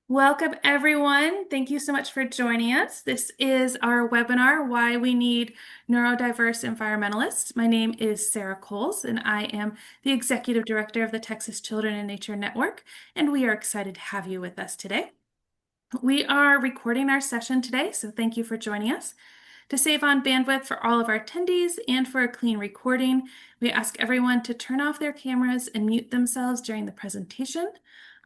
Welcome, everyone. Thank you so much for joining us. This is our webinar, Why We Need Neurodiverse Environmentalists. My name is Sarah Coles, and I am the Executive Director of the Texas Children in Nature Network, and we are excited to have you with us today. We are recording our session today, so thank you for joining us. To save on bandwidth for all of our attendees and for a clean recording, we ask everyone to turn off their cameras and mute themselves during the presentation.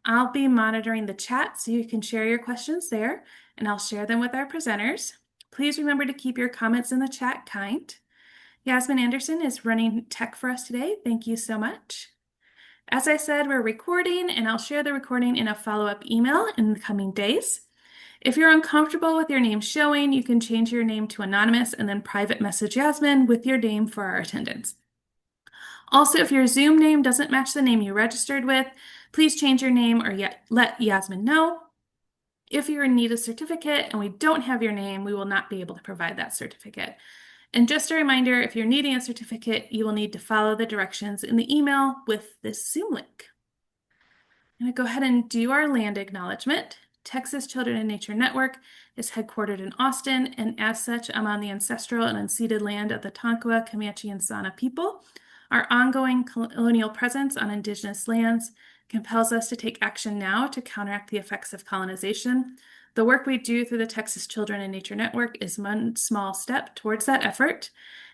I'll be monitoring the chat so you can share your questions there, and I'll share them with our presenters. Please remember to keep your comments in the chat kind. Yasmin Anderson is running tech for us today. Thank you so much. As I said, we're recording, and I'll share the recording in a follow-up email in the coming days. If you're uncomfortable with your name showing, you can change your name to anonymous and then private message Yasmin with your name for our attendance. Also, if your Zoom name doesn't match the name you registered with, please change your name or let Yasmin know. If you're in need of a certificate and we don't have your name, we will not be able to provide that certificate. And just a reminder, if you're needing a certificate, you will need to follow the directions in the email with this Zoom link. I'm going to go ahead and do our land acknowledgement. Texas Children in Nature Network is headquartered in Austin, and as such, I'm on the ancestral and unceded land of the Tonkawa, Comanche, and Sana people. Our ongoing colonial presence on Indigenous lands compels us to take action now to counteract the effects of colonization. The work we do through the Texas Children in Nature Network is one small step towards that effort.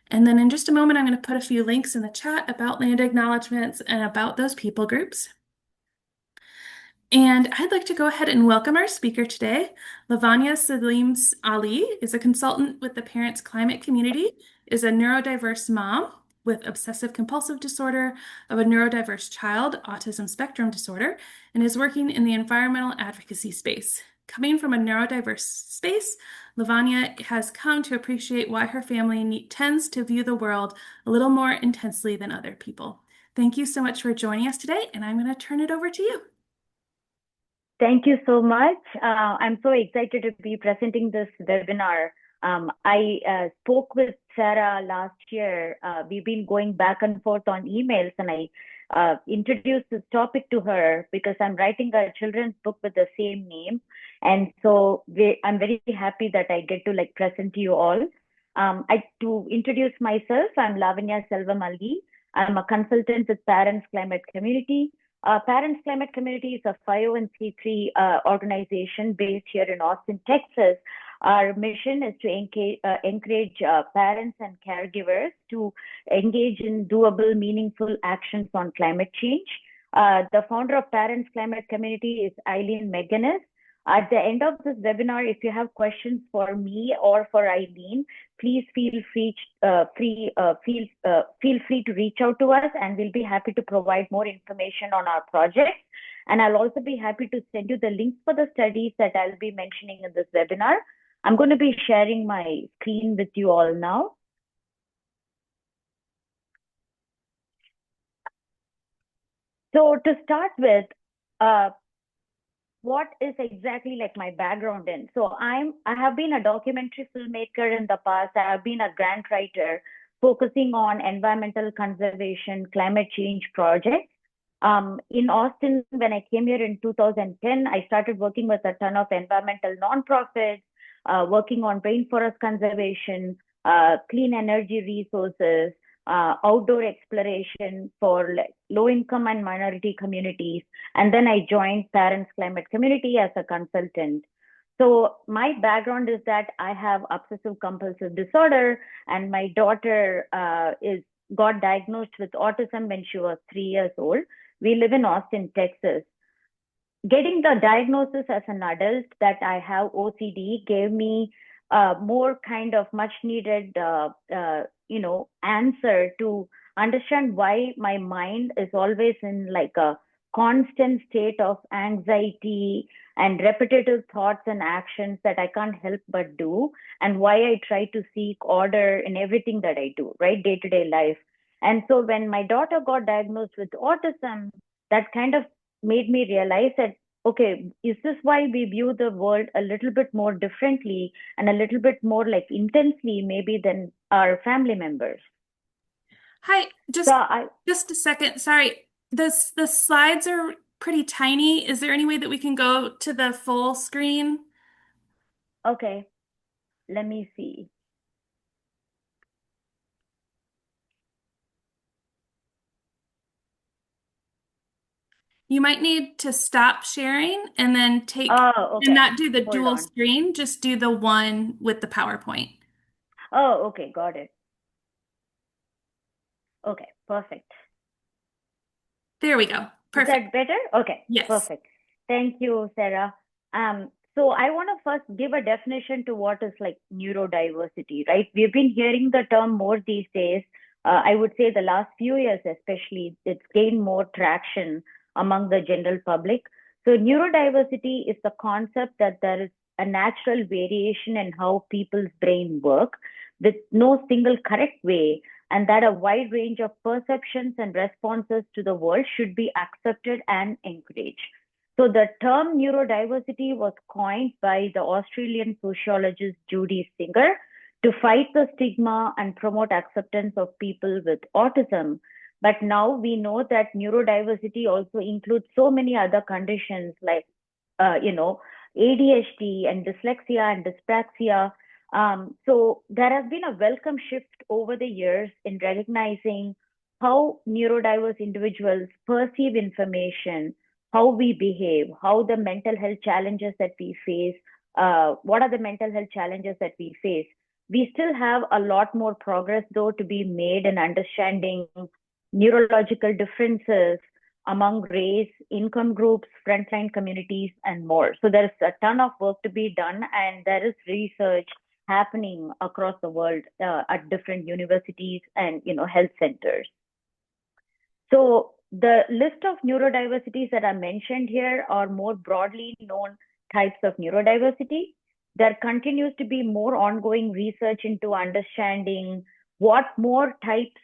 And then in just a moment, I'm going to put a few links in the chat about land acknowledgements and about those people groups. And I'd like to go ahead and welcome our speaker today. Lavanya Selvam Alli is a consultant with the Parents Climate Community, is a neurodiverse mom with obsessive compulsive disorder of a neurodiverse child, Autism Spectrum Disorder, and is working in the environmental advocacy space. Coming from a neurodiverse space, Lavanya has come to appreciate why her family tends to view the world a little more intensely than other people. Thank you so much for joining us today, and I'm going to turn it over to you. Thank you so much. I'm so excited to be presenting this webinar. I spoke with Sarah last year. We've been going back and forth on emails, and I introduced this topic to her because I'm writing a children's book with the same name. And so I'm very happy that I get to present to you all. To introduce myself, I'm Lavanya Selvam Alli. I'm a consultant with Parents Climate Community. Parents Climate Community is a 501c3 organization based here in Austin, Texas. Our mission is to encourage parents and caregivers to engage in doable, meaningful actions on climate change. The founder of Parents Climate Community is Eileen McGinnis. At the end of this webinar, if you have questions for me or for Eileen, please feel free to reach out to us, and we'll be happy to provide more information on our project. And I'll also be happy to send you the links for the studies that I'll be mentioning in this webinar. I'm going to be sharing my screen with you all now. So to start with, what is exactly my background in? So I have been a documentary filmmaker in the past. I have been a grant writer focusing on environmental conservation, climate change projects. In Austin, when I came here in 2010, I started working with a ton of environmental nonprofits, working on rainforest conservation, clean energy resources, outdoor exploration for low-income and minority communities. And then I joined Parents Climate Community as a consultant. So my background is that I have obsessive compulsive disorder, and my daughter got diagnosed with autism when she was 3 years old. We live in Austin, Texas. Getting the diagnosis as an adult that I have OCD gave me more kind of much needed answer to understand why my mind is always in a constant state of anxiety and repetitive thoughts and actions that I can't help but do, and why I try to seek order in everything that I do, right? Day-to-day life. And so when my daughter got diagnosed with autism, that kind of made me realize that, okay, is this why we view the world a little bit more differently and a little bit more intensely maybe than our family members? Hi, just a second. Sorry, the slides are pretty tiny. Is there any way that we can go to the full screen? Okay, let me see. You might need to stop sharing and then Oh, and okay. not do the Hold dual on. screen, just do the one with the PowerPoint. Oh, okay, got it. Okay, perfect. There we go. Is Perfect. that better? Okay, Yes. perfect. Thank you, Sarah. So I want to first give a definition to what is like neurodiversity, right? We've been hearing the term more these days. I would say the last few years, especially, it's gained more traction among the general public. So neurodiversity is the concept that there is a natural variation in how people's brain work with no single correct way, and that a wide range of perceptions and responses to the world should be accepted and encouraged. So the term neurodiversity was coined by the Australian sociologist Judy Singer to fight the stigma and promote acceptance of people with autism. But now we know that neurodiversity also includes so many other conditions like, ADHD and dyslexia and dyspraxia. So there has been a welcome shift over the years in recognizing how neurodiverse individuals perceive information, how we behave, how the mental health challenges that we face, what are the mental health challenges that we face. We still have a lot more progress, though, to be made in understanding neurological differences among race, income groups, frontline communities, and more. So there's a ton of work to be done, and there is research happening across the world at different universities and health centers. So the list of neurodiversities that are mentioned here are more broadly known types of neurodiversity. There continues to be more ongoing research into understanding what more types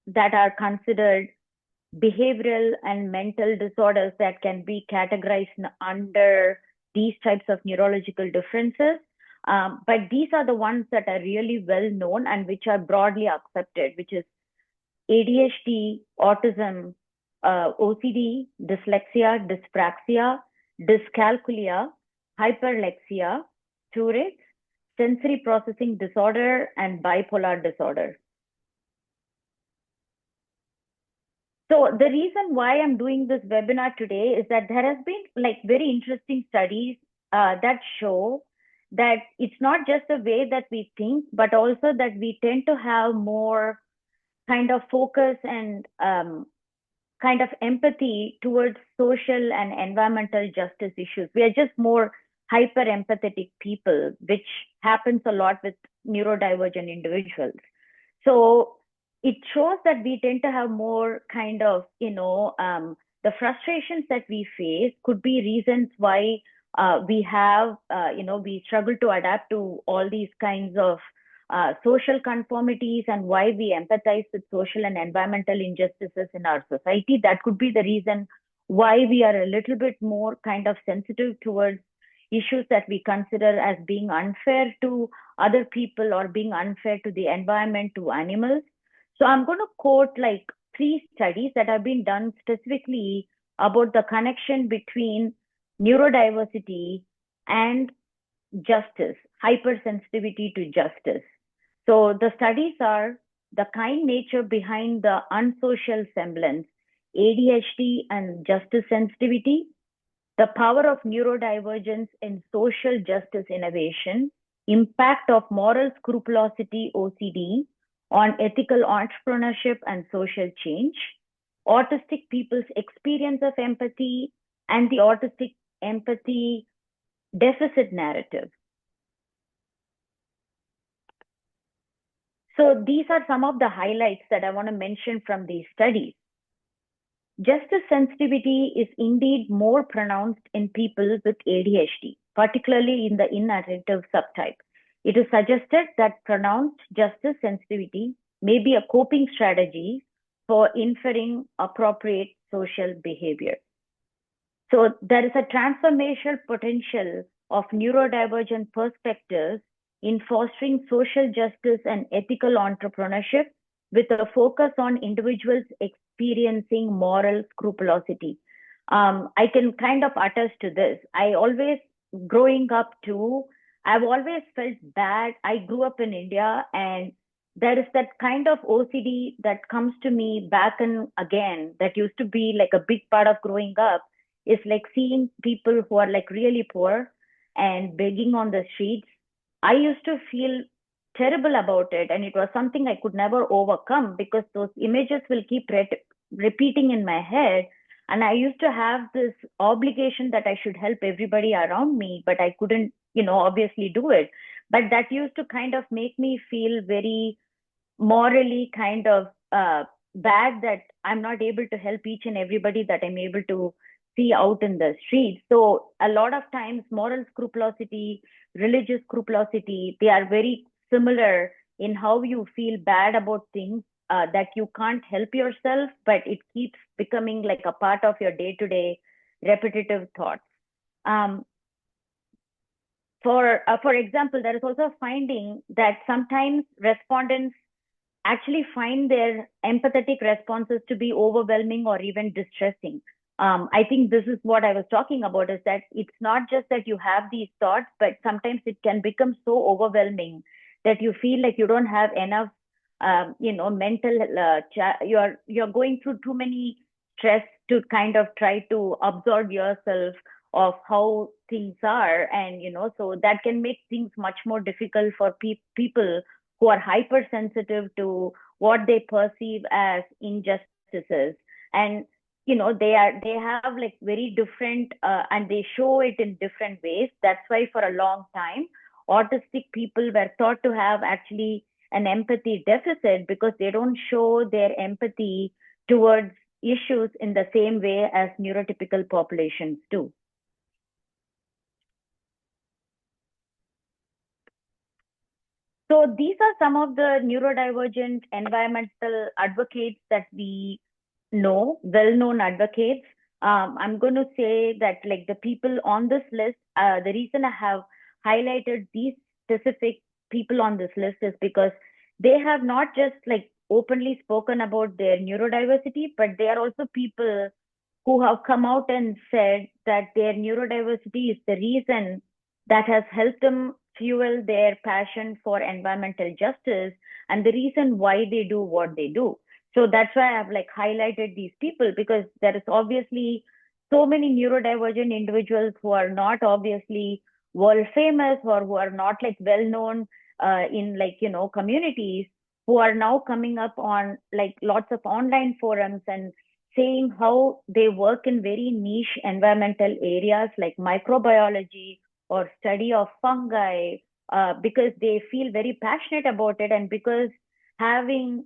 that are considered behavioral and mental disorders that can be categorized under these types of neurological differences. But these are the ones that are really well known and which are broadly accepted, which is ADHD, autism, OCD, dyslexia, dyspraxia, dyscalculia, hyperlexia, Tourette's, sensory processing disorder, and bipolar disorder. So the reason why I'm doing this webinar today is that there has been like very interesting studies that show that it's not just the way that we think, but also that we tend to have more kind of focus and kind of empathy towards social and environmental justice issues. We are just more hyper empathetic people, which happens a lot with neurodivergent individuals. So it shows that we tend to have more kind of, the frustrations that we face could be reasons why we have, we struggle to adapt to all these kinds of social conformities and why we empathize with social and environmental injustices in our society. That could be the reason why we are a little bit more kind of sensitive towards issues that we consider as being unfair to other people or being unfair to the environment, to animals. So I'm going to quote like 3 studies that have been done specifically about the connection between neurodiversity and justice, hypersensitivity to justice. So the studies are the kind nature behind the unsocial semblance, ADHD and justice sensitivity, the power of neurodivergence in social justice innovation, impact of moral scrupulosity, OCD, on ethical entrepreneurship and social change, autistic people's experience of empathy, and the autistic empathy deficit narrative. So these are some of the highlights that I want to mention from these studies. Justice sensitivity is indeed more pronounced in people with ADHD, particularly in the inattentive subtype. It is suggested that pronounced justice sensitivity may be a coping strategy for inferring appropriate social behavior. So there is a transformational potential of neurodivergent perspectives in fostering social justice and ethical entrepreneurship with a focus on individuals experiencing moral scrupulosity. I can kind of attest to this. Growing up too, I've always felt bad. I grew up in India, and there is that kind of OCD that comes to me back and again that used to be like a big part of growing up, is like seeing people who are like really poor and begging on the streets. I used to feel terrible about it, and it was something I could never overcome because those images will keep repeating in my head. And I used to have this obligation that I should help everybody around me, but I couldn't, obviously do it. But that used to kind of make me feel very morally kind of bad that I'm not able to help each and everybody that I'm able to see out in the streets. So a lot of times, moral scrupulosity, religious scrupulosity, they are very similar in how you feel bad about things that you can't help yourself, but it keeps becoming like a part of your day-to-day repetitive thoughts. Um, for example, there is also a finding that sometimes respondents actually find their empathetic responses to be overwhelming or even distressing. I think this is what I was talking about, is that it's not just that you have these thoughts, but sometimes it can become so overwhelming that you feel like you don't have enough, mental, you're going through too many stress to kind of try to absorb yourself of how things are. And, so that can make things much more difficult for people who are hypersensitive to what they perceive as injustices. And they have like very different and they show it in different ways. That's why for a long time autistic people were thought to have actually an empathy deficit, because they don't show their empathy towards issues in the same way as neurotypical populations do. So these are some of the neurodivergent environmental advocates that we know, well-known advocates. I'm going to say that like the people on this list, the reason I have highlighted these specific people on this list is because they have not just like openly spoken about their neurodiversity, but they are also people who have come out and said that their neurodiversity is the reason that has helped them fuel their passion for environmental justice and the reason why they do what they do. So that's why I've like highlighted these people, because there is obviously so many neurodivergent individuals who are not obviously world famous or who are not like well known in like communities, who are now coming up on like lots of online forums and saying how they work in very niche environmental areas like microbiology or study of fungi, because they feel very passionate about it, and because having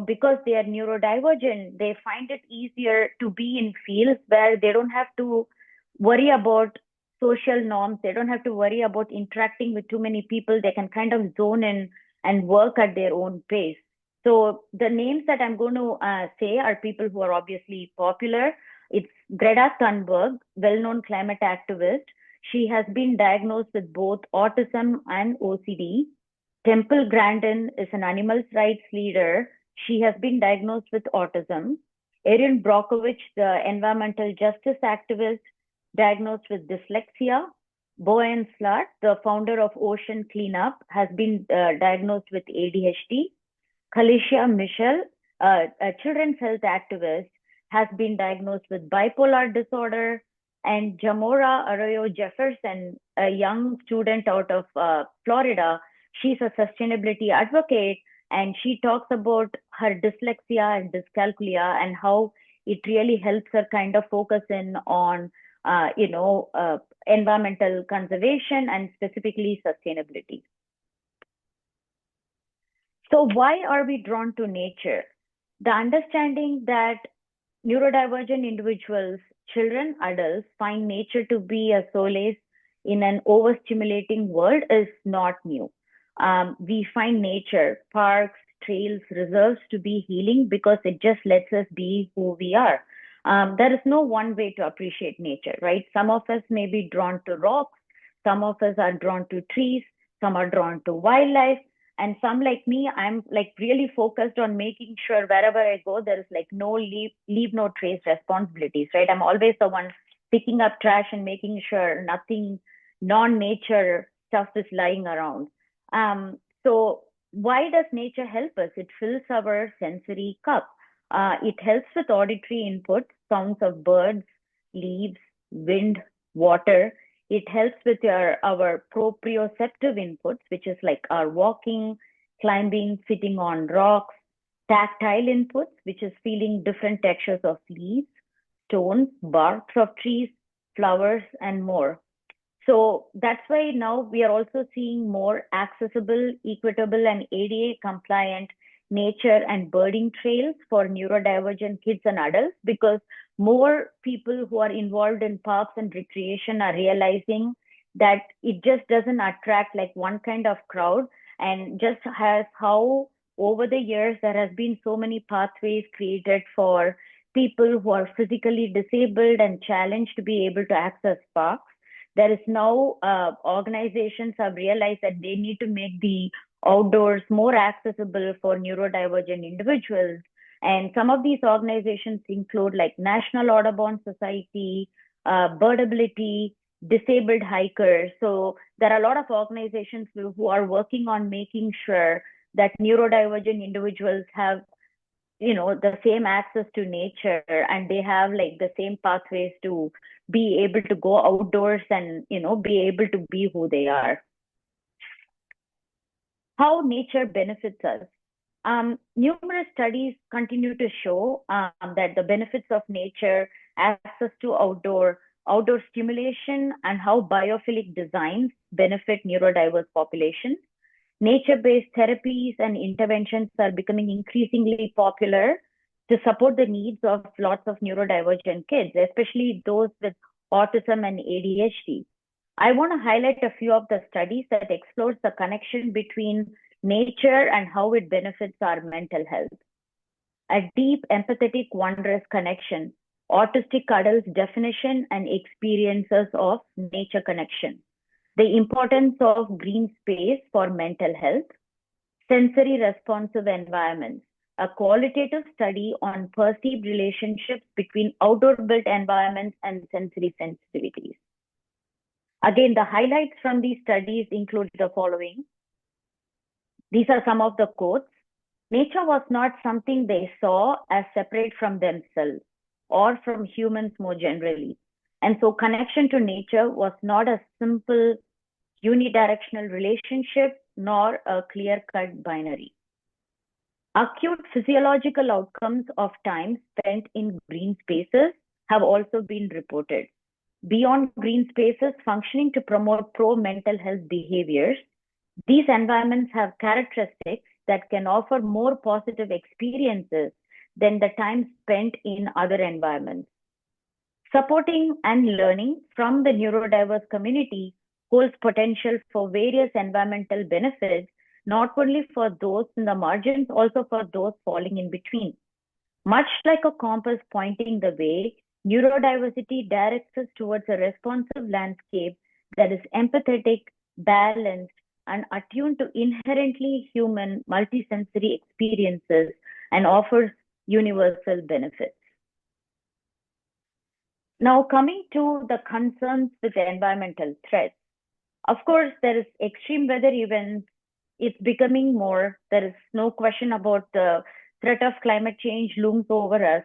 because they are neurodivergent, they find it easier to be in fields where they don't have to worry about social norms. They don't have to worry about interacting with too many people. They can kind of zone in and work at their own pace. So the names that I'm going to say are people who are obviously popular. It's Greta Thunberg, well-known climate activist. She has been diagnosed with both autism and OCD. Temple Grandin is an animal rights leader. She has been diagnosed with autism. Erin Brockovich, the environmental justice activist, diagnosed with dyslexia. Boyan Slat, the founder of Ocean Cleanup, has been diagnosed with ADHD. Khalicia Michel, a children's health activist, has been diagnosed with bipolar disorder. And Jamora Arroyo Jefferson, a young student out of Florida, she's a sustainability advocate, and she talks about her dyslexia and dyscalculia and how it really helps her kind of focus in on, environmental conservation and specifically sustainability. So why are we drawn to nature? The understanding that neurodivergent individuals, children, adults, find nature to be a solace in an overstimulating world is not new. We find nature, parks, trails, reserves to be healing because it just lets us be who we are. There is no one way to appreciate nature, right? Some of us may be drawn to rocks, some of us are drawn to trees, some are drawn to wildlife, And some like me, I'm like really focused on making sure wherever I go, there is like no leave no trace responsibilities, right? I'm always the one picking up trash and making sure nothing non-nature stuff is lying around. So why does nature help us? It fills our sensory cup. It helps with auditory input, sounds of birds, leaves, wind, water. It helps with our proprioceptive inputs, which is like our walking, climbing, sitting on rocks, tactile inputs, which is feeling different textures of leaves, stones, barks of trees, flowers, and more. So that's why now we are also seeing more accessible, equitable, and ADA compliant nature and birding trails for neurodivergent kids and adults, because more people who are involved in parks and recreation are realizing that it just doesn't attract like one kind of crowd, and just has how over the years there has been so many pathways created for people who are physically disabled and challenged to be able to access parks. There is now organizations have realized that they need to make the outdoors more accessible for neurodivergent individuals. And some of these organizations include like National Audubon Society, Birdability, Disabled Hikers. So there are a lot of organizations who are working on making sure that neurodivergent individuals have the same access to nature, and they have like the same pathways to be able to go outdoors and be able to be who they are. How nature benefits us. Numerous studies continue to show that the benefits of nature, access to outdoor stimulation, and how biophilic designs benefit neurodiverse populations. Nature-based therapies and interventions are becoming increasingly popular to support the needs of lots of neurodivergent kids, especially those with autism and ADHD. I want to highlight a few of the studies that explores the connection between nature and how it benefits our mental health. A deep, empathetic, wondrous connection, autistic adults' definition and experiences of nature connection. The importance of green space for mental health, sensory responsive environments, a qualitative study on perceived relationships between outdoor built environments and sensory sensitivities. Again, the highlights from these studies include the following. These are some of the quotes. Nature was not something they saw as separate from themselves or from humans more generally. And so connection to nature was not a simple unidirectional relationship nor a clear-cut binary. Acute physiological outcomes of time spent in green spaces have also been reported. Beyond green spaces functioning to promote pro-mental health behaviors, these environments have characteristics that can offer more positive experiences than the time spent in other environments. Supporting and learning from the neurodiverse community holds potential for various environmental benefits, not only for those in the margins, also for those falling in between. Much like a compass pointing the way, neurodiversity directs us towards a responsive landscape that is empathetic, balanced, and attuned to inherently human multisensory experiences and offers universal benefits. Now, coming to the concerns with the environmental threats. Of course, there is extreme weather events. It's becoming more. There is no question about the threat of climate change looms over us.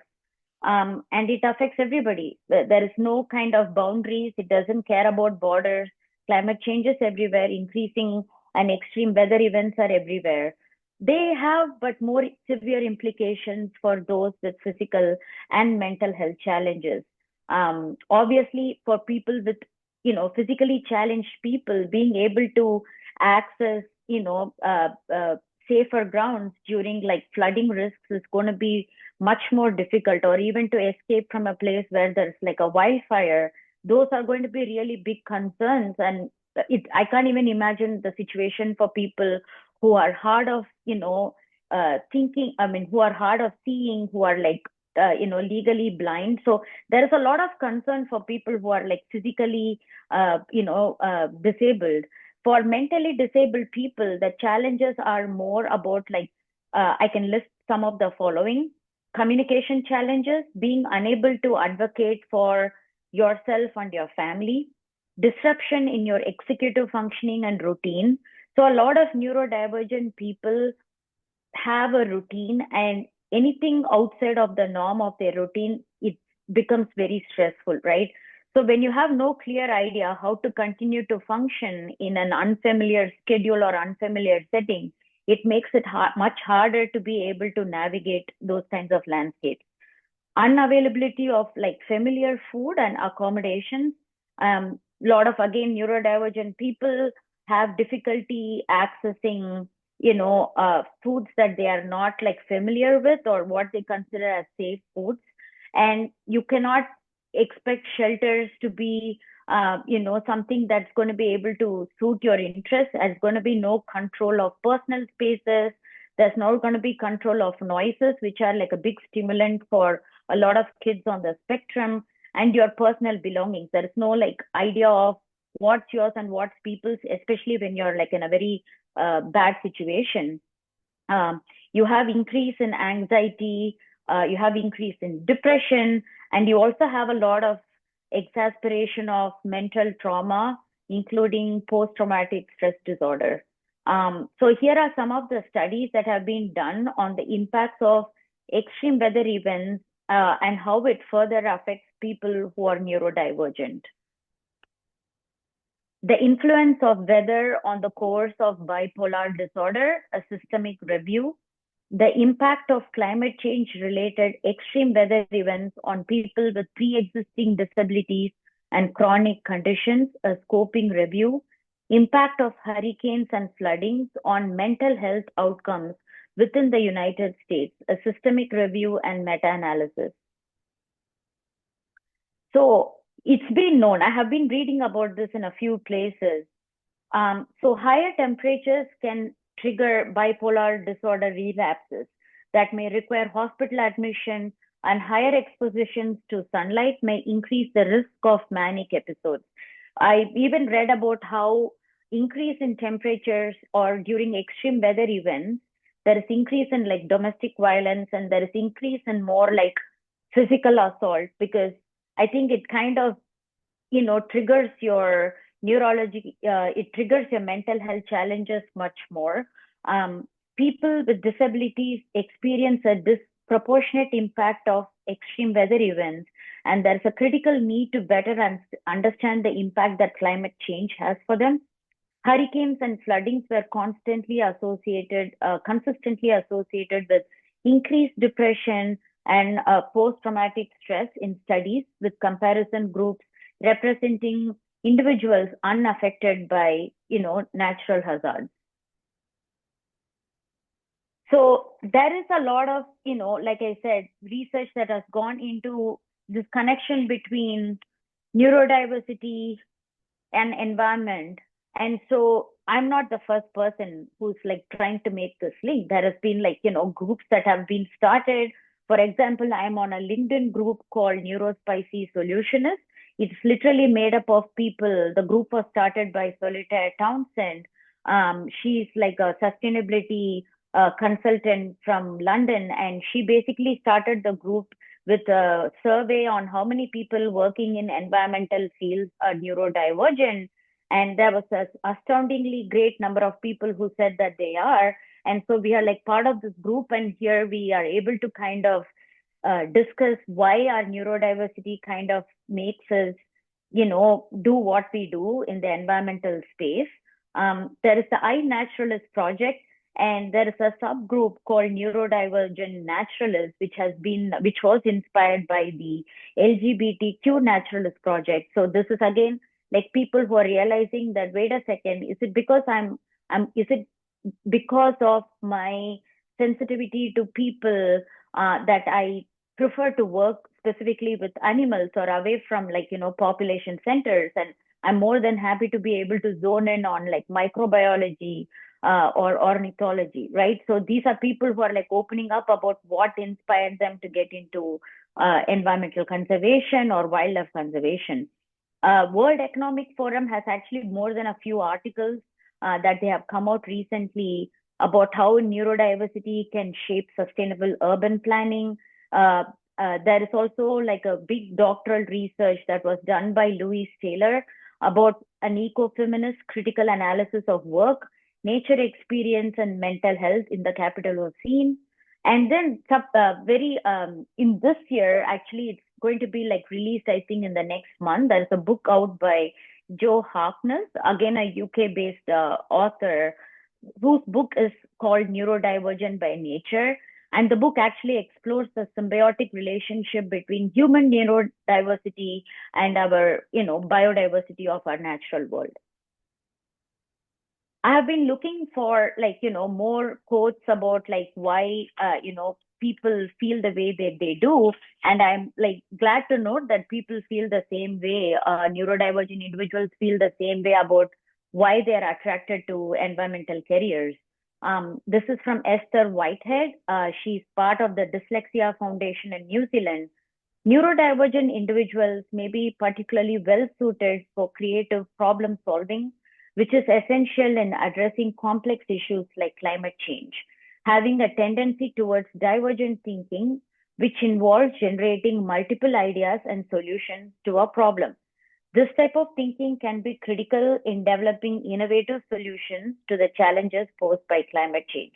And it affects everybody. There is no kind of boundaries. It doesn't care about borders. Climate change is everywhere, increasing, and extreme weather events are everywhere. They have but more severe implications for those with physical and mental health challenges. Obviously, for people with physically challenged people, being able to access safer grounds during like flooding risks is going to be much more difficult, or even to escape from a place where there's like a wildfire. Those are going to be really big concerns, and I can't even imagine the situation for people who are hard of thinking. I mean, who are hard of seeing, who are like legally blind. So there is a lot of concern for people who are like physically disabled. For mentally disabled people, the challenges are more about I can list some of the following: communication challenges, being unable to advocate for yourself and your family, disruption in your executive functioning and routine. So a lot of neurodivergent people have a routine, and anything outside of the norm of their routine, it becomes very stressful, right? So when you have no clear idea how to continue to function in an unfamiliar schedule or unfamiliar setting, it makes it much harder to be able to navigate those kinds of landscapes. Unavailability of familiar food and accommodations. Lot of, again, neurodivergent people have difficulty accessing foods that they are not familiar with, or what they consider as safe foods. And you cannot expect shelters to be something that's going to be able to suit your interests. There's going to be no control of personal spaces. There's not going to be control of noises, which are like a big stimulant for a lot of kids on the spectrum, and your personal belongings. There is no idea of what's yours and what's people's, especially when you're in a very bad situation. You have increase in anxiety, you have increase in depression, and you also have a lot of exacerbation of mental trauma, including post-traumatic stress disorder. So here are some of the studies that have been done on the impacts of extreme weather events and how it further affects people who are neurodivergent. The influence of weather on the course of bipolar disorder, a systemic review. The impact of climate change related extreme weather events on people with pre-existing disabilities and chronic conditions, a scoping review. Impact of hurricanes and floodings on mental health outcomes within the United States, a systemic review and meta-analysis. So it's been known, I have been reading about this in a few places. So higher temperatures can trigger bipolar disorder relapses that may require hospital admission, and higher expositions to sunlight may increase the risk of manic episodes. I even read about how increase in temperatures or during extreme weather events, there is increase in domestic violence, and there is increase in more physical assault, because I think it kind of, triggers your neurology, it triggers your mental health challenges much more. People with disabilities experience a disproportionate impact of extreme weather events, and there's a critical need to better understand the impact that climate change has for them. Hurricanes and floodings were consistently associated with increased depression and post-traumatic stress in studies, with comparison groups representing individuals unaffected by, natural hazards. So there is a lot of, like I said, research that has gone into this connection between neurodiversity and environment. And so I'm not the first person who's trying to make this link. There has been groups that have been started. For example, I'm on a LinkedIn group called Neurospicy Solutionists. It's literally made up of people. The group was started by Solitaire Townsend. She's a sustainability consultant from London, and she basically started the group with a survey on how many people working in environmental fields are neurodivergent. And there was an astoundingly great number of people who said that they are. And so we are part of this group, and here we are able to kind of discuss why our neurodiversity kind of makes us, do what we do in the environmental space. There is the iNaturalist project, and there is a subgroup called Neurodivergent Naturalists, which was inspired by the LGBTQ Naturalist project. So this is again people who are realizing that, wait a second, is it because is it because of my sensitivity to people that I prefer to work specifically with animals or away from population centers? And I'm more than happy to be able to zone in on microbiology or ornithology, right? So these are people who are opening up about what inspired them to get into environmental conservation or wildlife conservation. World Economic Forum has actually more than a few articles that they have come out recently about how neurodiversity can shape sustainable urban planning. There is also like a big doctoral research that was done by Louise Taylor about an ecofeminist critical analysis of work, nature experience, and mental health in the capital of scene. And then in this year, actually, it's going to be like released, I think, in the next month. There's a book out by Joe Harkness, again, a UK-based author, whose book is called Neurodivergent by Nature. And the book actually explores the symbiotic relationship between human neurodiversity and our, biodiversity of our natural world. I have been looking for more quotes about like why people feel the way that they do, and I'm like glad to note that people feel the same way. Neurodivergent individuals feel the same way about why they are attracted to environmental careers. This is from Esther Whitehead. She's part of the Dyslexia Foundation in New Zealand. Neurodivergent individuals may be particularly well suited for creative problem solving, which is essential in addressing complex issues like climate change, having a tendency towards divergent thinking, which involves generating multiple ideas and solutions to a problem. This type of thinking can be critical in developing innovative solutions to the challenges posed by climate change.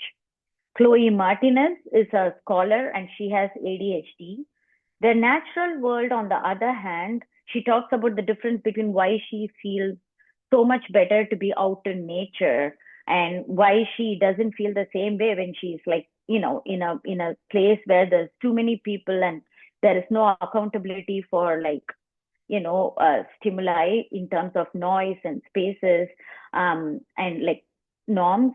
Chloe Martinez is a scholar and she has ADHD. The natural world, on the other hand, she talks about the difference between why she feels so much better to be out in nature and why she doesn't feel the same way when she's like, in a place where there's too many people and there is no accountability for stimuli in terms of noise and spaces, and like norms.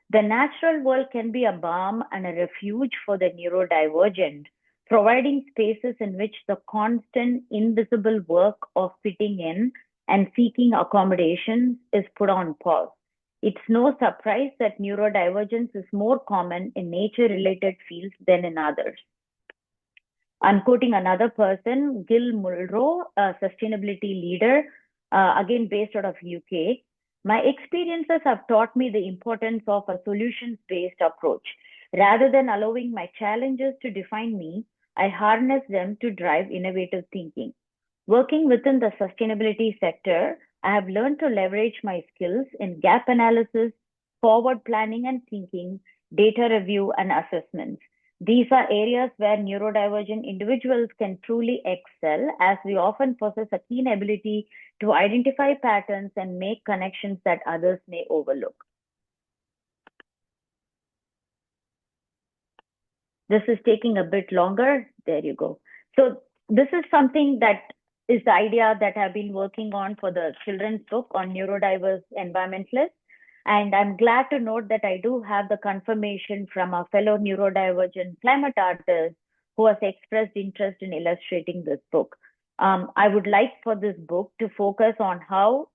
The natural world can be a balm and a refuge for the neurodivergent, providing spaces in which the constant invisible work of fitting in and seeking accommodations is put on pause. It's no surprise that neurodivergence is more common in nature-related fields than in others. I'm quoting another person, Gil Mulro, a sustainability leader, again based out of UK. My experiences have taught me the importance of a solutions-based approach. Rather than allowing my challenges to define me, I harness them to drive innovative thinking. Working within the sustainability sector, I have learned to leverage my skills in gap analysis, forward planning and thinking, data review, and assessments. These are areas where neurodivergent individuals can truly excel, as we often possess a keen ability to identify patterns and make connections that others may overlook. This is taking a bit longer. There you go. So this is something that is the idea that I've been working on for the children's book on neurodiverse environmentalists. And I'm glad to note that I do have the confirmation from a fellow neurodivergent climate artist who has expressed interest in illustrating this book. I would like for this book to focus on how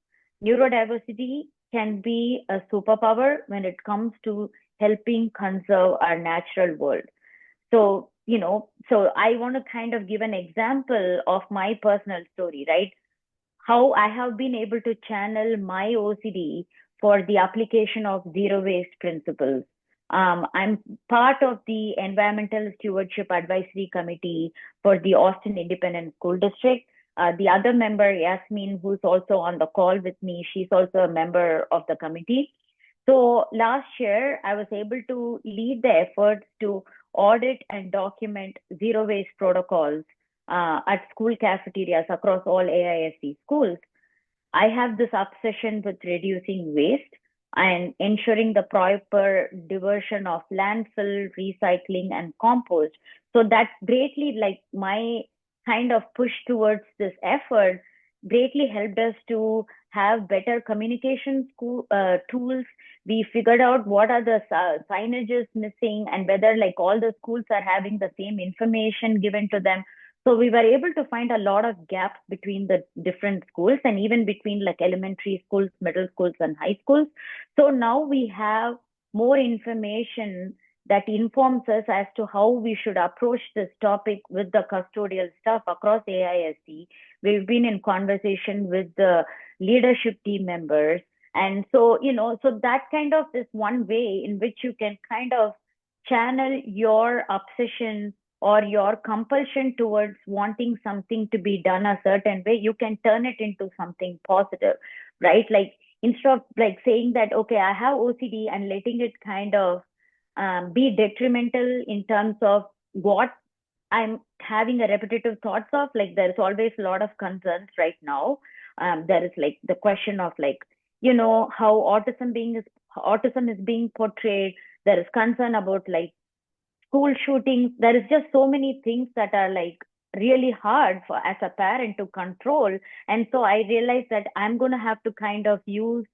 neurodiversity can be a superpower when it comes to helping conserve our natural world. So I want to kind of give an example of my personal story, right? How I have been able to channel my OCD for the application of zero waste principles. I'm part of the Environmental Stewardship Advisory Committee for the Austin Independent School District. The other member, Yasmin, who's also on the call with me, she's also a member of the committee. So last year, I was able to lead the efforts to audit and document zero waste protocols at school cafeterias across all AISC schools. I have this obsession with reducing waste and ensuring the proper diversion of landfill, recycling, and compost. So that's greatly like my kind of push towards this effort greatly helped us to have better communication tools. We figured out what are the signages missing and whether like all the schools are having the same information given to them. So we were able to find a lot of gaps between the different schools and even between like elementary schools, middle schools, and high schools. So now we have more information that informs us as to how we should approach this topic with the custodial staff across AISC. We've been in conversation with the leadership team members, And so, so that kind of is one way in which you can kind of channel your obsession or your compulsion towards wanting something to be done a certain way. You can turn it into something positive, right? Like instead of like saying that, okay, I have OCD, and letting it kind of be detrimental in terms of what I'm having a repetitive thoughts of. Like there's always a lot of concerns right now. There is like the question of like, how autism is being portrayed. There is concern about like school shootings. There is just so many things that are like really hard for as a parent to control. And so I realized that I'm going to have to kind of use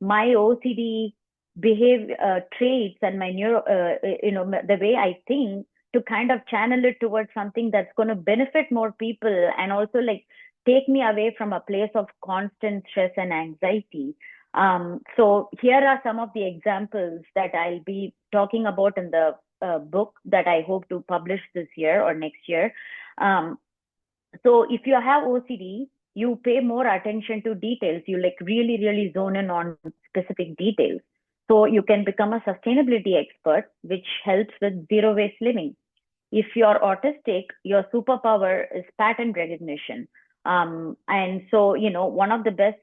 my OCD behavior traits and my the way I think, to kind of channel it towards something that's going to benefit more people, and also like take me away from a place of constant stress and anxiety. So here are some of the examples that I'll be talking about in the book that I hope to publish this year or next year. Um, so if you have OCD, you pay more attention to details. You like really, really zone in on specific details. So you can become a sustainability expert, which helps with zero waste living. If you're autistic, your superpower is pattern recognition. And so, one of the best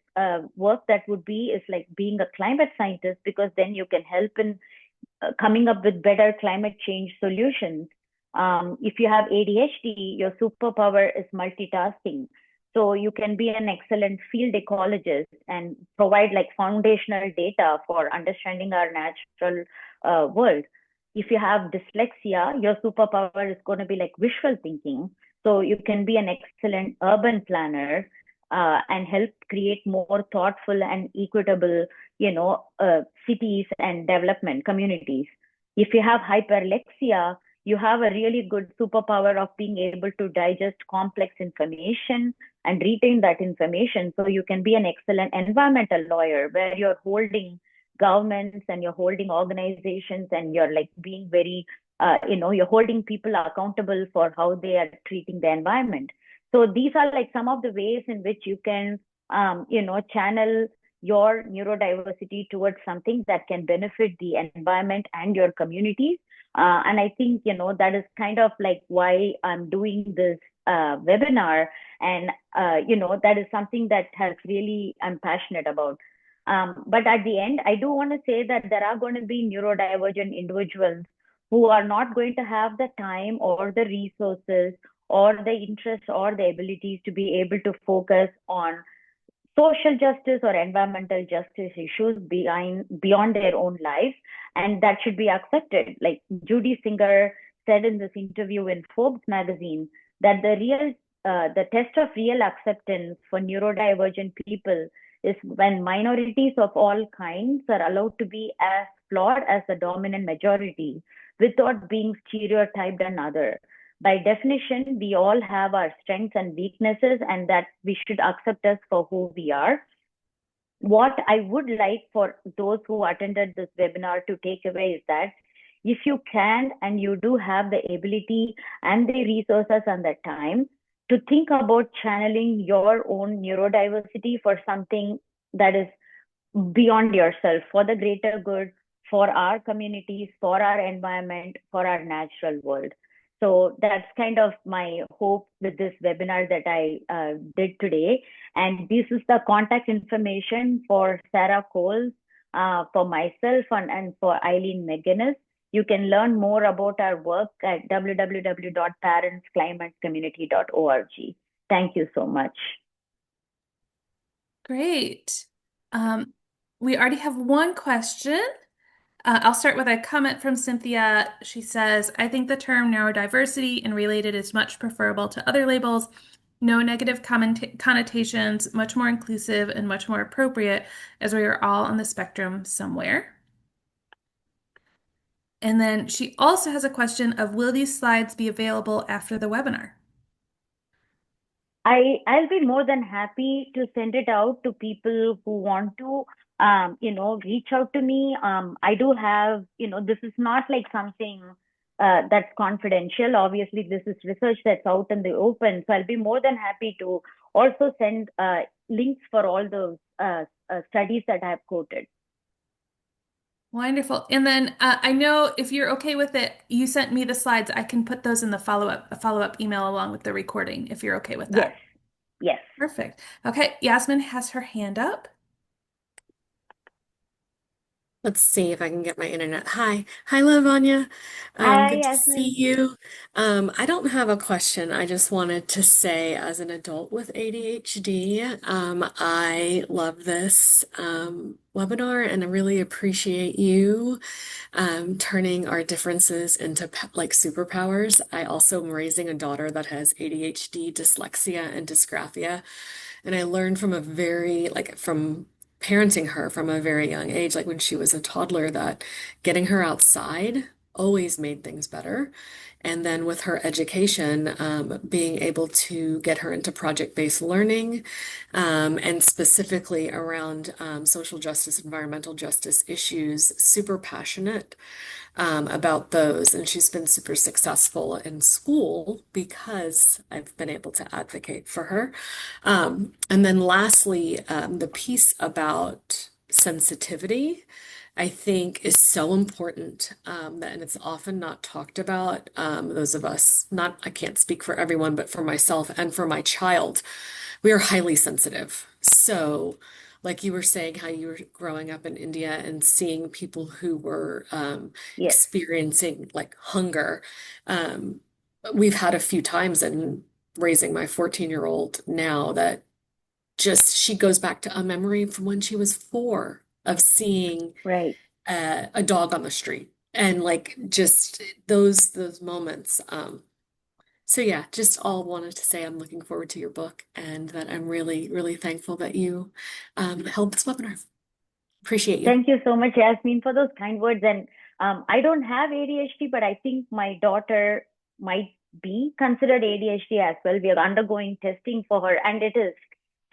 work that would be is like being a climate scientist, because then you can help in coming up with better climate change solutions. If you have ADHD, your superpower is multitasking. So you can be an excellent field ecologist and provide like foundational data for understanding our natural world. If you have dyslexia, your superpower is going to be like visual thinking. So you can be an excellent urban planner and help create more thoughtful and equitable, cities and development communities. If you have hyperlexia, you have a really good superpower of being able to digest complex information and retain that information. So you can be an excellent environmental lawyer, where you're holding governments and you're holding organizations, and you're like being very, you're holding people accountable for how they are treating the environment. So these are like some of the ways in which you can, channel your neurodiversity towards something that can benefit the environment and your communities. And I think, that is kind of like why I'm doing this webinar. And, that is something that has really, I'm passionate about. But at the end, I do want to say that there are going to be neurodivergent individuals who are not going to have the time or the resources or the interest or the abilities to be able to focus on social justice or environmental justice issues beyond their own lives, and that should be accepted. Like Judy Singer said in this interview in Forbes magazine, that the test of real acceptance for neurodivergent people is when minorities of all kinds are allowed to be as flawed as the dominant majority without being stereotyped another. By definition, we all have our strengths and weaknesses, and that we should accept us for who we are. What I would like for those who attended this webinar to take away is that if you can and you do have the ability and the resources and the time, to think about channeling your own neurodiversity for something that is beyond yourself, for the greater good, for our communities, for our environment, for our natural world. So that's kind of my hope with this webinar that I did today. And this is the contact information for Sarah Coles, for myself, and for Eileen McGuinness. You can learn more about our work at www.parentsclimatecommunity.org. Thank you so much. Great. We already have one question. I'll start with a comment from Cynthia. She says, I think the term neurodiversity and related is much preferable to other labels. No negative connotations, much more inclusive and much more appropriate, as we are all on the spectrum somewhere. And then she also has a question of, will these slides be available after the webinar? I'll be more than happy to send it out to people who want to, reach out to me. I do have, this is not like something that's confidential. Obviously, this is research that's out in the open. So I'll be more than happy to also send links for all those studies that I have quoted. Wonderful. And then I know if you're okay with it, you sent me the slides. I can put those in the follow-up email along with the recording if you're okay with Yes, that. yes. Perfect. Okay, Yasmin has her hand up. Let's see if I can get my internet. Hi, Lavanya. Hi, Good to see Yasmin. you. I don't have a question. I just wanted to say, as an adult with ADHD, I love this webinar, and I really appreciate you turning our differences into like superpowers. I also am raising a daughter that has ADHD, dyslexia, and dysgraphia. And I learned from a very, like, from parenting her from a very young age, like when she was a toddler, that getting her outside always made things better. And then with her education, being able to get her into project-based learning, and specifically around social justice, environmental justice issues, super passionate about those. And she's been super successful in school because I've been able to advocate for her. And then lastly, the piece about sensitivity, I think is so important, and it's often not talked about. Those of us, not, I can't speak for everyone, but for myself and for my child, we are highly sensitive. So, like you were saying, how you were growing up in India and seeing people who were Yes, experiencing like hunger. Um, we've had a few times in raising my 14-year-old now that just she goes back to a memory from when she was 4 of seeing right. a dog on the street and like just those moments. So yeah, just all wanted to say I'm looking forward to your book and that I'm really, really thankful that you held this webinar. Appreciate you. Thank you so much, Yasmin, for those kind words. And I don't have ADHD, but I think my daughter might be considered ADHD as well. We are undergoing testing for her, and it is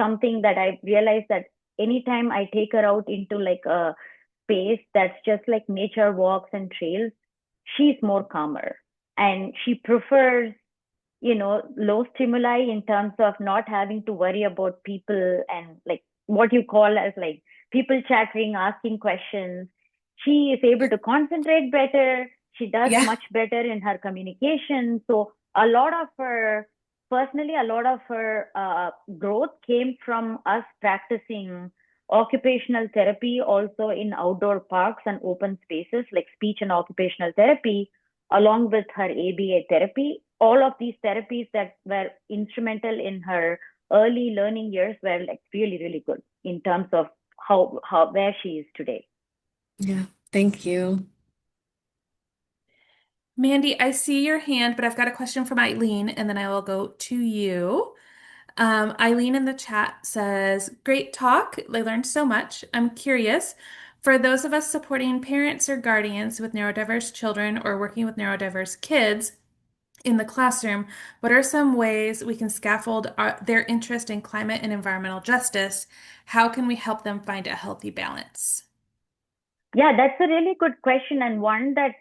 something that I realized that anytime I take her out into like a space that's just like nature walks and trails, she's more calmer. And she prefers, low stimuli in terms of not having to worry about people and like what you call as like people chattering, asking questions. She is able to concentrate better. She does Yeah. much better in her communication. So a lot of her, personally, a lot of her growth came from us practicing occupational therapy also in outdoor parks and open spaces like speech and occupational therapy along with her ABA therapy. All of these therapies that were instrumental in her early learning years were like really, really good in terms of how where she is today. Yeah, thank you. Mandy, I see your hand, but I've got a question from Eileen, and then I will go to you. Eileen in the chat says, great talk. I learned so much. I'm curious, for those of us supporting parents or guardians with neurodiverse children or working with neurodiverse kids in the classroom, what are some ways we can scaffold their interest in climate and environmental justice? How can we help them find a healthy balance? Yeah, that's a really good question, and one that,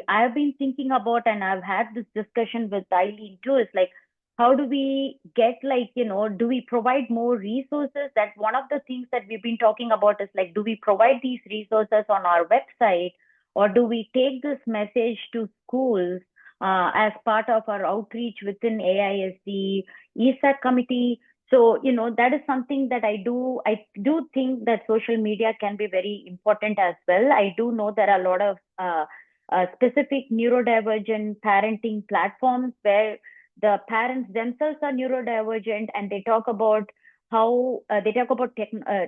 I've been thinking about, and I've had this discussion with Eileen too, is like, how do we get like, do we provide more resources? That one of the things that we've been talking about is like, do we provide these resources on our website, or do we take this message to schools as part of our outreach within AISD, ESAC committee? So, that is something that I do think that social media can be very important as well. I do know there are a lot of specific neurodivergent parenting platforms where the parents themselves are neurodivergent, and they talk about how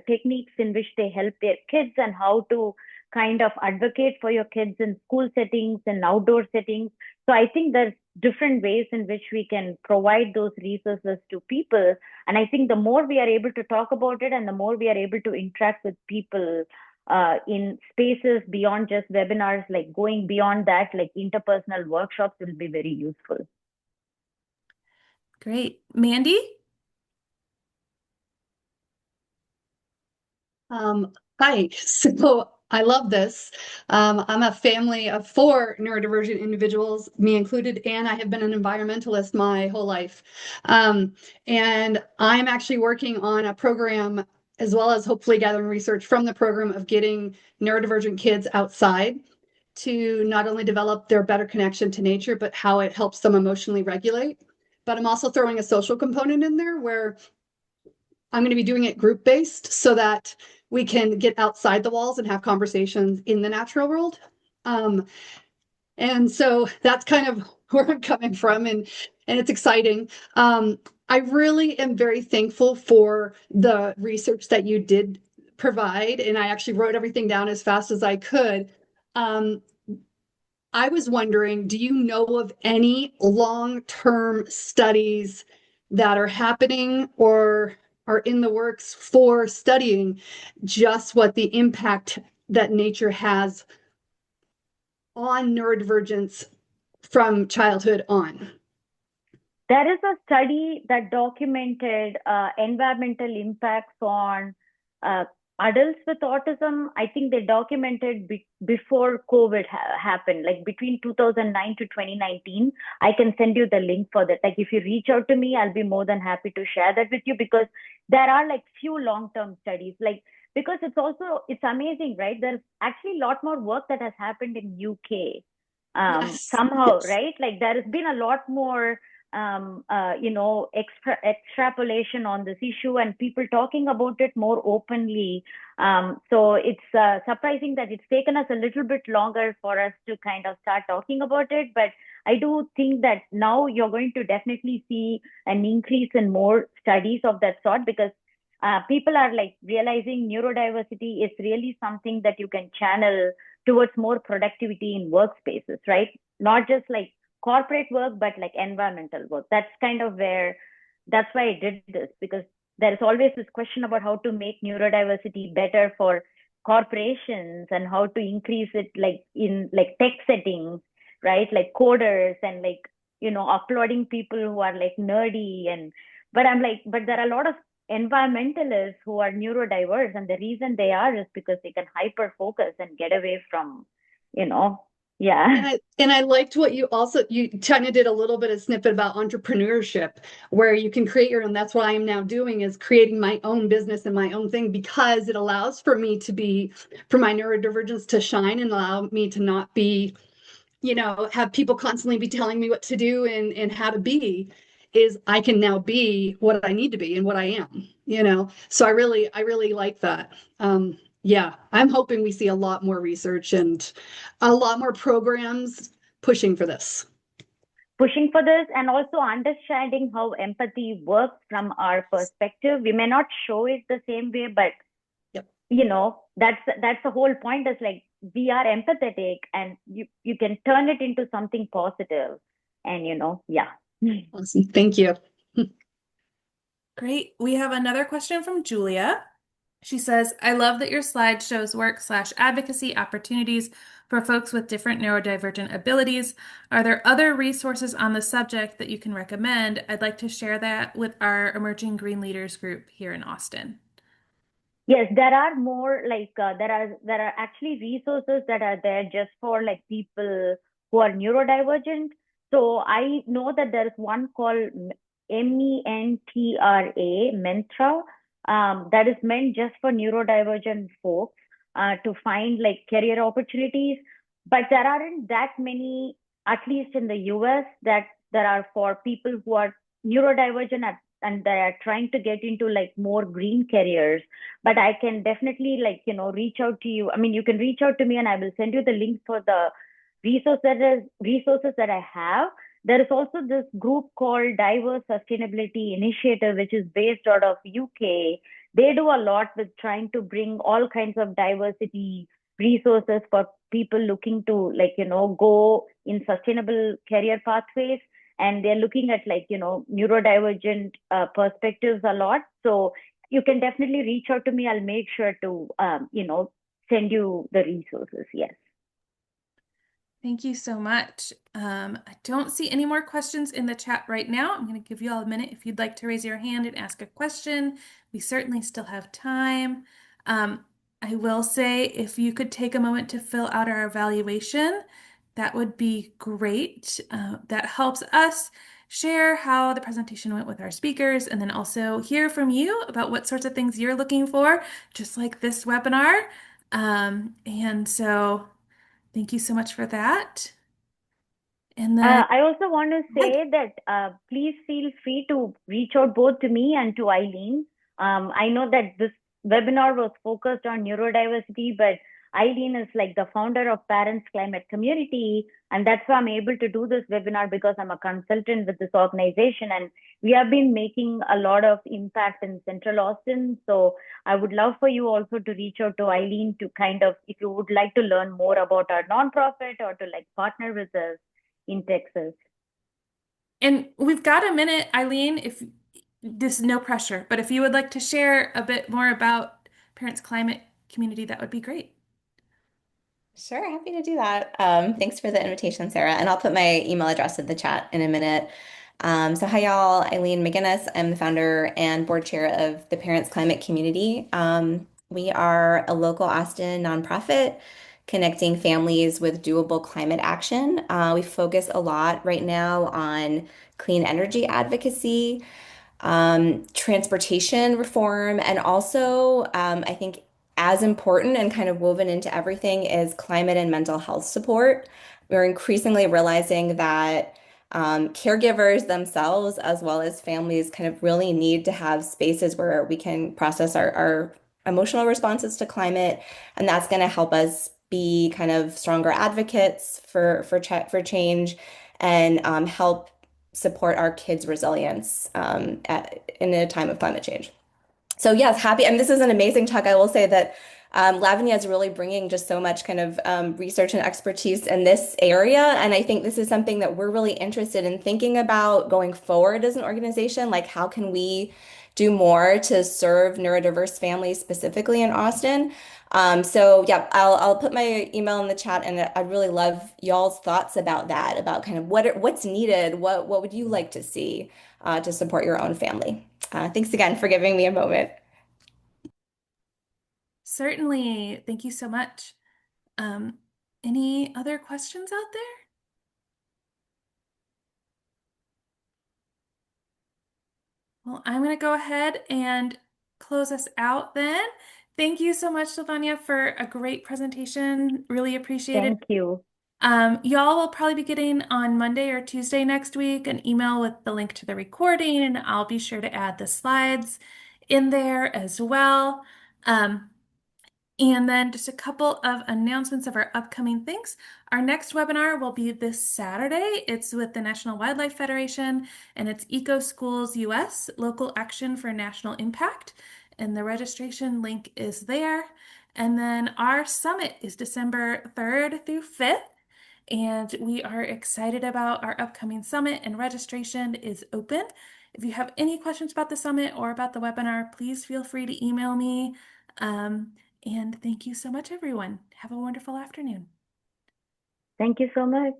techniques in which they help their kids and how to kind of advocate for your kids in school settings and outdoor settings. So I think there's different ways in which we can provide those resources to people. And I think the more we are able to talk about it and the more we are able to interact with people in spaces beyond just webinars, like going beyond that, like interpersonal workshops will be very useful. Great. Mandy? Hi. So I love this. I'm a family of four neurodivergent individuals, me included, and I have been an environmentalist my whole life. And I'm actually working on a program, as well as hopefully gathering research from the program of getting neurodivergent kids outside to not only develop their better connection to nature, but how it helps them emotionally regulate. But I'm also throwing a social component in there where I'm going to be doing it group based so that we can get outside the walls and have conversations in the natural world. Um, and so that's kind of where I'm coming from, and it's exciting. I really am very thankful for the research that you did provide, and I actually wrote everything down as fast as I could. Um, I was wondering, do you know of any long-term studies that are happening or are in the works for studying just what the impact that nature has on neurodivergence from childhood on? There is a study that documented environmental impacts on uh, adults with autism. I think they documented before COVID happened, like between 2009 to 2019. I can send you the link for that. Like if you reach out to me, I'll be more than happy to share that with you, because there are like few long-term studies. Like because it's amazing, right? There's actually a lot more work that has happened in UK. Yes, Somehow, yes. right? Like there has been a lot more extrapolation on this issue and people talking about it more openly. So it's surprising that it's taken us a little bit longer for us to kind of start talking about it. But I do think that now you're going to definitely see an increase in more studies of that sort, because people are like realizing neurodiversity is really something that you can channel towards more productivity in workspaces, right? Not just like corporate work, but like environmental work. That's why I did this, because there is always this question about how to make neurodiversity better for corporations and how to increase it like in like tech settings, right? Like coders and like, uploading people who are like nerdy but there are a lot of environmentalists who are neurodiverse, and the reason they are is because they can hyper focus and get away from, you know, And yeah. I liked what you kind of did a little bit of snippet about entrepreneurship, where you can create your own. That's what I am now doing, is creating my own business and my own thing, because it allows for my neurodivergence to shine and allow me to not be, have people constantly be telling me what to do and how to be. Is I can now be what I need to be and what I am. So I really like that. Yeah, I'm hoping we see a lot more research and a lot more programs pushing for this. Pushing for this and also understanding how empathy works from our perspective. We may not show it the same way, but Yep. that's the whole point, is like we are empathetic and you can turn it into something positive. And yeah. Awesome. Thank you. Great. We have another question from Julia. She says, I love that your slide shows work/advocacy opportunities for folks with different neurodivergent abilities. Are there other resources on the subject that you can recommend? I'd like to share that with our Emerging Green Leaders group here in Austin. Yes, there are more like there are actually resources that are there just for like people who are neurodivergent. So I know that there is one called Mentra, that is meant just for neurodivergent folks to find like career opportunities. But there aren't that many, at least in the US, that there are for people who are neurodivergent and they are trying to get into like more green careers. But I can definitely like reach out to you. I mean, you can reach out to me and I will send you the link for the resources that I have. There is also this group called Diverse Sustainability Initiative, which is based out of UK. They do a lot with trying to bring all kinds of diversity resources for people looking to like go in sustainable career pathways, and they're looking at like neurodivergent perspectives a lot. So you can definitely reach out to me. I'll make sure to send you the resources. Yes. Thank you so much. I don't see any more questions in the chat right now. I'm going to give you all a minute if you'd like to raise your hand and ask a question. We certainly still have time. I will say if you could take a moment to fill out our evaluation, that would be great. That helps us share how the presentation went with our speakers and then also hear from you about what sorts of things you're looking for, just like this webinar. And so thank you so much for that. And then, I also want to say that please feel free to reach out both to me and to Eileen. I know that this webinar was focused on neurodiversity, but Eileen is like the founder of Parents Climate Community, and that's why I'm able to do this webinar because I'm a consultant with this organization, and we have been making a lot of impact in Central Austin. So I would love for you also to reach out to Eileen to kind of, if you would like to learn more about our nonprofit or to like partner with us in Texas. and we've got a minute, Eileen, if this is no pressure, but if you would like to share a bit more about Parents Climate Community, that would be great. Sure, happy to do that. Thanks for the invitation, Sarah. And I'll put my email address in the chat in a minute. So hi y'all, Eileen McGinnis. I'm the founder and board chair of the Parents Climate Community. We are a local Austin nonprofit connecting families with doable climate action. We focus a lot right now on clean energy advocacy, transportation reform, and also I think as important and kind of woven into everything is climate and mental health support. We're increasingly realizing that caregivers themselves, as well as families, kind of really need to have spaces where we can process our emotional responses to climate, and that's going to help us be kind of stronger advocates for change and help support our kids' resilience in a time of climate change. So yes, happy. And this is an amazing talk. I will say that Lavanya is really bringing just so much kind of research and expertise in this area. And I think this is something that we're really interested in thinking about going forward as an organization. Like, how can we do more to serve neurodiverse families specifically in Austin? So yeah, I'll put my email in the chat, and I'd really love y'all's thoughts about that, about kind of what's needed, what would you like to see to support your own family. Thanks again for giving me a moment. Certainly. Thank you so much. Um, any other questions out there? Well, I'm going to go ahead and close us out then. Thank you so much, Lavanya, for a great presentation. Really appreciate it. Thank you. Y'all will probably be getting on Monday or Tuesday next week an email with the link to the recording, and I'll be sure to add the slides in there as well. And then just a couple of announcements of our upcoming things. Our next webinar will be this Saturday. It's with the National Wildlife Federation, and it's Eco Schools US, Local Action for National Impact. And the registration link is there. And then our summit is December 3rd through 5th. And we are excited about our upcoming summit, and registration is open. If you have any questions about the summit or about the webinar, please feel free to email me. And thank you so much, everyone. Have a wonderful afternoon. Thank you so much.